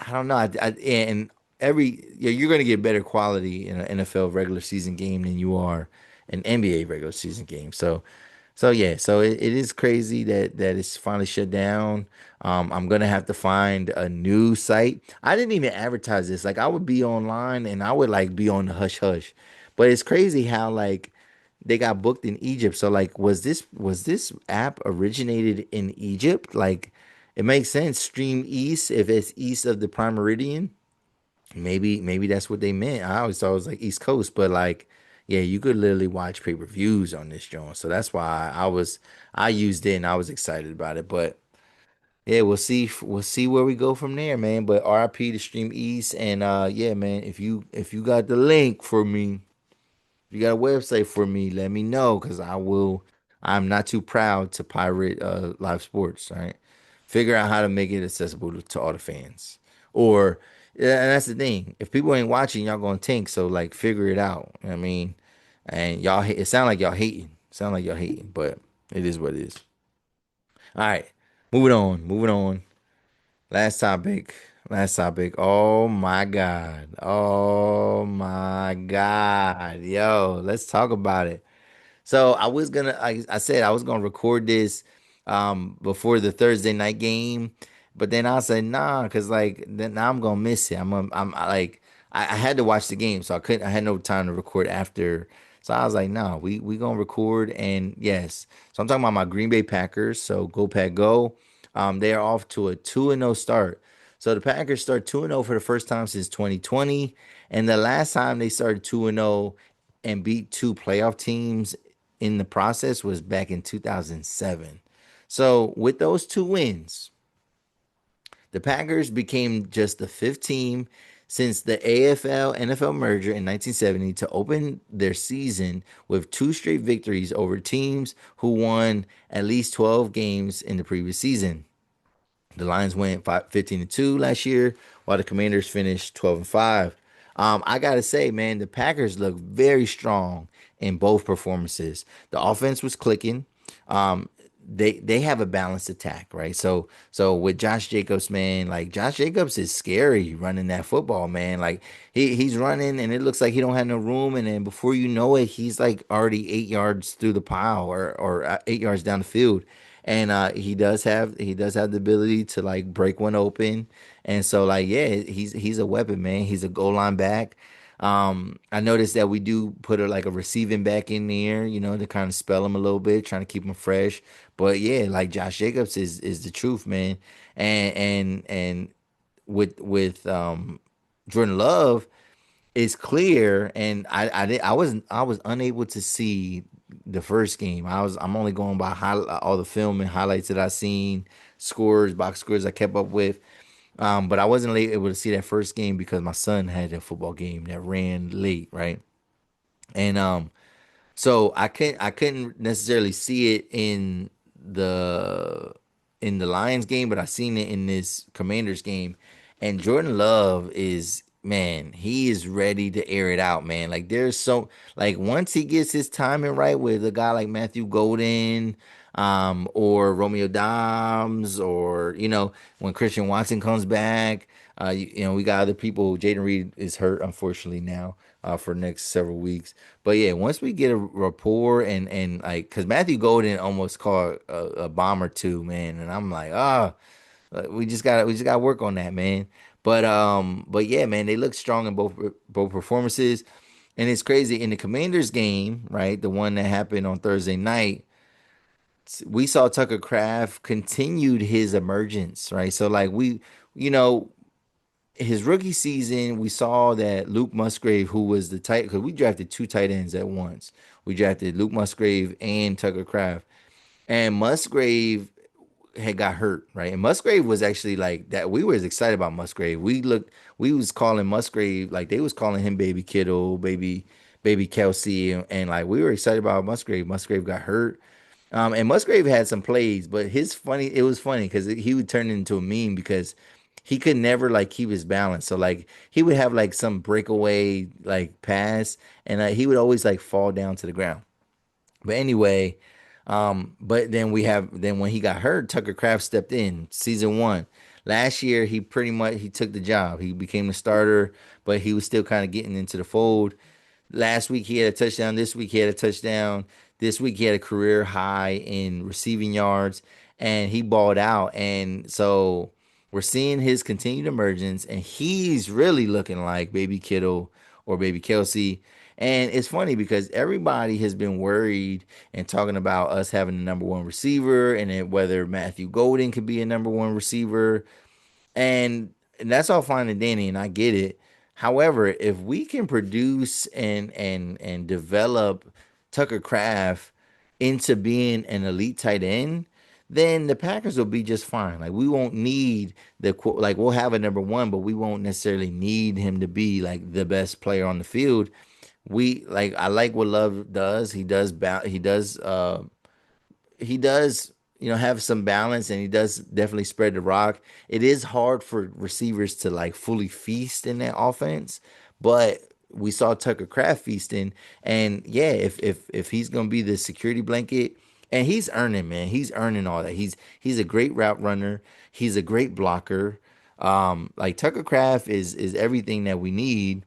don't know. And you're going to get better quality in an NFL regular season game than you are an NBA regular season game. So yeah, so it is crazy that it's finally shut down. I'm gonna have to find a new site. I didn't even advertise this. Like I would be online and I would like be on the hush hush. But it's crazy how like they got booked in Egypt. So like was this app originated in Egypt? Like it makes sense. Stream East if it's east of the Prime Meridian. Maybe that's what they meant. I always thought it was like East Coast, but like, yeah, you could literally watch pay-per-views on this joint. So that's why I used it and I was excited about it. But yeah, we'll see where we go from there, man. But RIP to Stream East, and yeah, man, if you got the link for me, if you got a website for me, let me know because I will. I'm not too proud to pirate live sports. All right, figure out how to make it accessible to all the fans. Or yeah, and that's the thing. If people ain't watching, y'all gonna tank. So like, figure it out. I mean, and y'all, it sound like y'all hating. Sound like y'all hating, but it is what it is. All right, moving on. Moving on. Last topic. Last topic. Oh my God. Oh my God. Yo, let's talk about it. So I said I was gonna record this before the Thursday night game, but then I said nah, cause like then now I'm gonna miss it. I had to watch the game, so I had no time to record after. So I was like, nah, we gonna record and yes. So I'm talking about my Green Bay Packers. So go Pack go. They are off to a 2-0 start. So the Packers start 2-0 for the first time since 2020, and the last time they started 2-0 and beat two playoff teams in the process was back in 2007. So with those two wins, the Packers became just the fifth team since the AFL NFL merger in 1970 to open their season with two straight victories over teams who won at least 12 games in the previous season. The Lions went 15-2 last year, while the Commanders finished 12-5. I gotta say, man, the Packers look very strong in both performances. The offense was clicking. Um, they have a balanced attack, right? So with Josh Jacobs, man, like Josh Jacobs is scary running that football, man. Like he's running and it looks like he don't have no room, and then before you know it, he's like already 8 yards through the pile or 8 yards down the field. And he does have the ability to like break one open, and so like yeah, he's a weapon, man. He's a goal line back. I noticed that we do put like a receiving back in there, to kind of spell him a little bit, trying to keep him fresh. But yeah, like Josh Jacobs is the truth, man. And with Jordan Love, it's clear, and I was unable to see the first game. I'm only going by all the film and highlights that I seen, scores, box scores I kept up with. But I wasn't able to see that first game because my son had a football game that ran late, right? And so I couldn't necessarily see it the in the Lions game, but I seen it in this Commanders game. And Jordan Love is man, he is ready to air it out, man. Like there's so like once he gets his timing right with a guy like Matthew Golden, or Romeo Dobbs, or when Christian Watson comes back, we got other people. Jaden Reed is hurt unfortunately now, for the next several weeks. But yeah, once we get a rapport and like, cause Matthew Golden almost caught a bomb or two, man, and I'm like, we just got to work on that, man. But yeah, man, they look strong in both performances, and it's crazy in the Commanders game, right? The one that happened on Thursday night. We saw Tucker Craft continued his emergence, right? So like you know, his rookie season, we saw that Luke Musgrave, who was the tight, because we drafted two tight ends at once. We drafted Luke Musgrave and Tucker Craft, and Musgrave had got hurt, right? And Musgrave was actually like that. We was excited about Musgrave. We was calling Musgrave like they was calling him Baby Kittle, baby Kelsey, and like we were excited about Musgrave. Musgrave got hurt, and Musgrave had some plays, but it was funny because he would turn into a meme because he could never like keep his balance. So like he would have like some breakaway like pass, and he would always like fall down to the ground. But anyway, but then when he got hurt, Tucker Craft stepped in season one. Last year, he pretty much he took the job. He became the starter, but he was still kind of getting into the fold. Last week he had a touchdown. This week he had a touchdown. This week he had a career high in receiving yards, and he balled out. And so we're seeing his continued emergence, and he's really looking like Baby Kittle or Baby Kelsey. And it's funny because everybody has been worried and talking about us having the number one receiver, and then whether Matthew Golden could be a number one receiver, and that's all fine and dandy, and I get it. However, if we can produce and develop Tucker Craft into being an elite tight end, then the Packers will be just fine. Like we won't need like we'll have a number one, but we won't necessarily need him to be like the best player on the field. I like what Love does. He does have some balance, and he does definitely spread the rock. It is hard for receivers to like fully feast in that offense, but we saw Tucker Craft feasting, and yeah, if he's gonna be the security blanket, and he's earning, man, he's earning all that. He's a great route runner. He's a great blocker. Like Tucker Craft is everything that we need.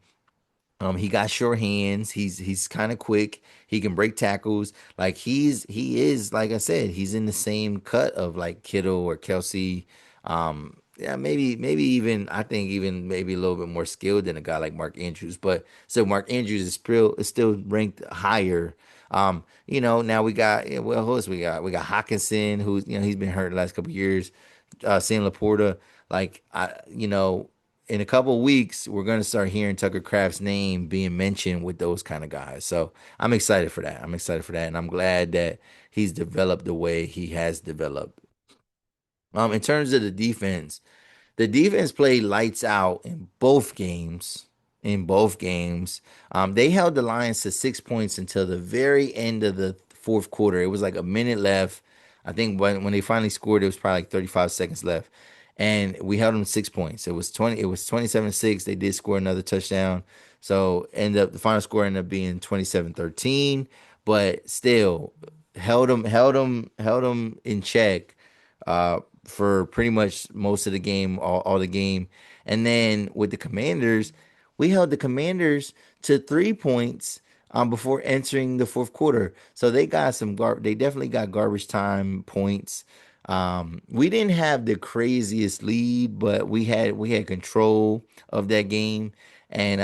He got sure hands. He's kind of quick. He can break tackles. Like he is like I said, he's in the same cut of like Kittle or Kelsey. Yeah, maybe even I think even maybe a little bit more skilled than a guy like Mark Andrews. But so Mark Andrews is still ranked higher. Now we got well, who else we got? We got Hawkinson, who's he's been hurt the last couple of years. Sam Laporta, like in a couple of weeks, we're going to start hearing Tucker Craft's name being mentioned with those kind of guys. So I'm excited for that. And I'm glad that he's developed the way he has developed. In terms of the defense played lights out in both games. They held the Lions to 6 points until the very end of the fourth quarter. It was like a minute left. I think when they finally scored, it was probably like 35 seconds left, and we held them 6 points. It was 27-6. They did score another touchdown, so the final score ended up being 27-13. But still, held them in check for pretty much most of the game, all the game. And then with the Commanders, we held the Commanders to 3 points before entering the fourth quarter. So they got they definitely got garbage time points. We didn't have the craziest lead, but we had control of that game. And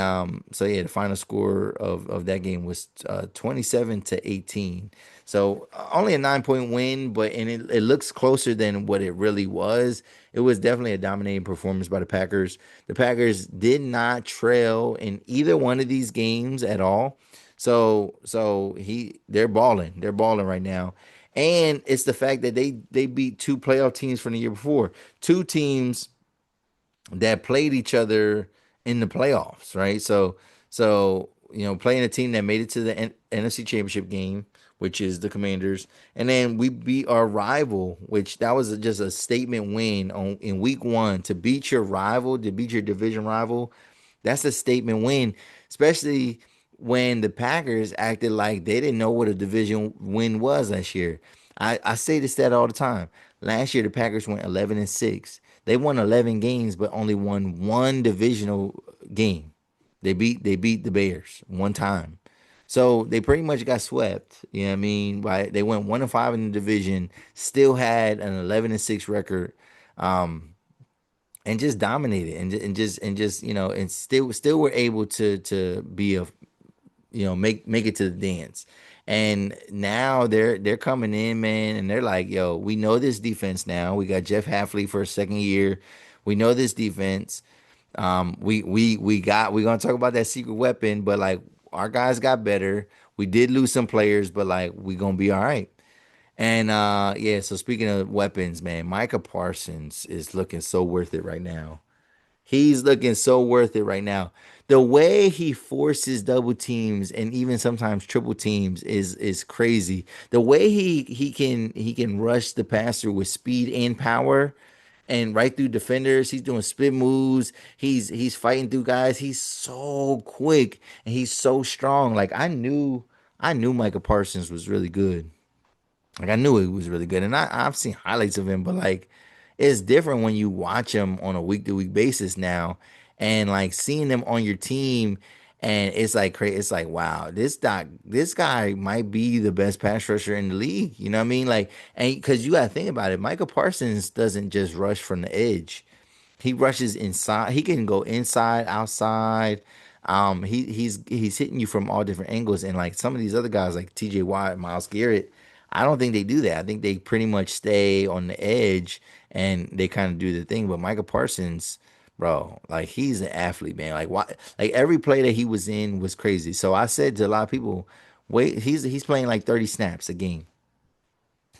so yeah, the final score of that game was 27-18. So only a 9 point win, but it looks closer than what it really was. It was definitely a dominating performance by the Packers. The Packers did not trail in either one of these games at all. They're balling. They're balling right now. And it's the fact that they beat two playoff teams from the year before. Two teams that played each other in the playoffs, right? So playing a team that made it to the NFC Championship game, which is the Commanders, and then we beat our rival, which that was just a statement win in week one. To beat your rival, to beat your division rival, That's a statement win, especially when the Packers acted like they didn't know what a division win was last year. I say this stat all the time. Last year the Packers went 11-6. They won 11 games, but only won one divisional game. They beat the Bears one time. So they pretty much got swept. You know what I mean? They went 1-5 in the division, still had an 11-6 record. And just dominated and just and still were able to be a make it to the dance. And now they're coming in, man, and they're like, yo, we know this defense now. We got Jeff Hafley for a second year. We know this defense. We're gonna talk about that secret weapon, but like our guys got better. We did lose some players, but like we gonna be all right. And yeah, so speaking of weapons, man, Micah Parsons is looking so worth it right now. He's looking so worth it right now. The way he forces double teams and even sometimes triple teams is crazy. The way he can rush the passer with speed and power and right through defenders. He's doing spin moves. He's fighting through guys. He's so quick and he's so strong. Like I knew Micah Parsons was really good. Like I knew he was really good, and I've seen highlights of him, but like it's different when you watch him on a week to week basis now, and like seeing them on your team, and it's like crazy. It's like wow, this guy might be the best pass rusher in the league. You know what I mean? Like, and because you got to think about it, Micah Parsons doesn't just rush from the edge. He rushes inside. He can go inside, outside. He's hitting you from all different angles, and like some of these other guys, like T.J. Watt, Myles Garrett, I don't think they do that. I think they pretty much stay on the edge and they kind of do the thing. But Micah Parsons, bro, like he's an athlete, man. Like why? Like every play that he was in was crazy. So I said to a lot of people, wait, he's playing like 30 snaps a game.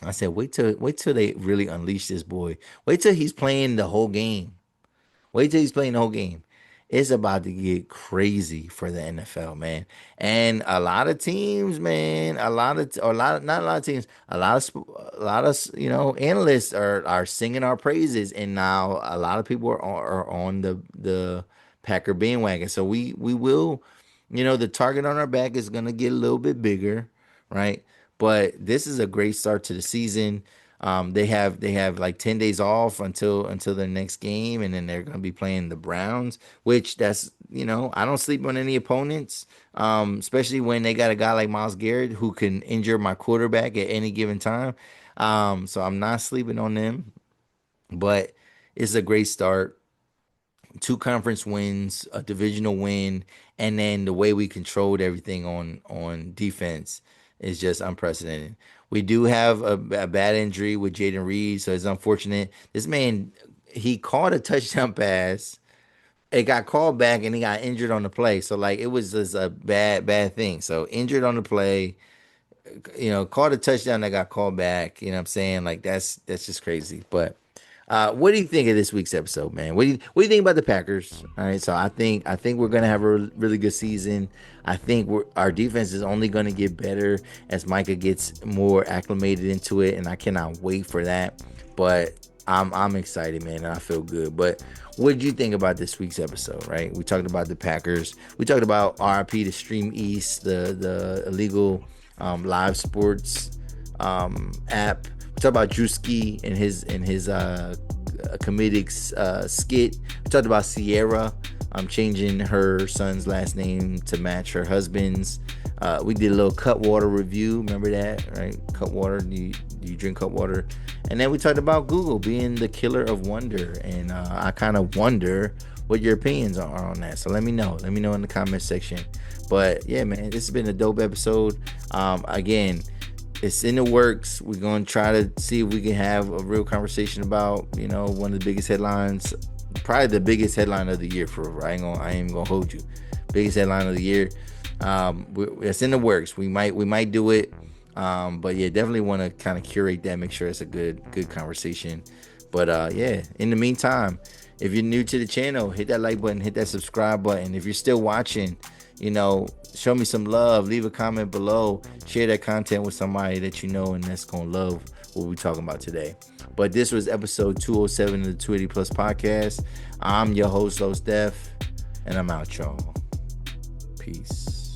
I said, wait till they really unleash this boy. Wait till he's playing the whole game. Wait till he's playing the whole game. It's about to get crazy for the NFL, man. And a lot of teams, man, not a lot of teams, analysts are singing our praises, and now a lot of people are on the Packer bandwagon. So we will, the target on our back is gonna get a little bit bigger, right? But this is a great start to the season. They have like 10 days off until their next game, and then they're gonna be playing the Browns, which that's I don't sleep on any opponents, especially when they got a guy like Myles Garrett who can injure my quarterback at any given time. So I'm not sleeping on them, but it's a great start. Two conference wins, a divisional win, and then the way we controlled everything on defense is just unprecedented. We do have a bad injury with Jaden Reed, so it's unfortunate. This man, he caught a touchdown pass. It got called back, and he got injured on the play. So, like, it was just a bad thing. So, injured on the play, caught a touchdown that got called back. You know what I'm saying? Like, that's just crazy. But what do you think of this week's episode, man? What do you think about the Packers? All right, so I think we're gonna have a really good season. I think our defense is only gonna get better as Micah gets more acclimated into it, and I cannot wait for that. But I'm excited, man, and I feel good. But what did you think about this week's episode? Right, we talked about the Packers. We talked about RIP to Streameast, the illegal live sports app. We talked about Druski and his comedic skit. We talked about Ciara changing her son's last name to match her husband's. We did a little Cutwater review. Remember that, right? Cutwater. Do you drink Cutwater? And then we talked about Google being the killer of wonder. And I kind of wonder what your opinions are on that. So let me know. Let me know in the comment section. But yeah, man, this has been a dope episode. Again, it's in the works. We're going to try to see if we can have a real conversation about, one of the biggest headlines, probably the biggest headline of the year for real. I ain't gonna hold you. Biggest headline of the year. It's in the works. We might do it. But yeah, definitely want to kind of curate that, make sure it's a good conversation. But yeah, in the meantime, if you're new to the channel, hit that like button, hit that subscribe button. If you're still watching, show me some love, leave a comment below, share that content with somebody that you know and that's gonna love what we're talking about today. But this was episode 207 of the 280 Plus podcast. I'm your host, Los Def. And I'm out, y'all. Peace.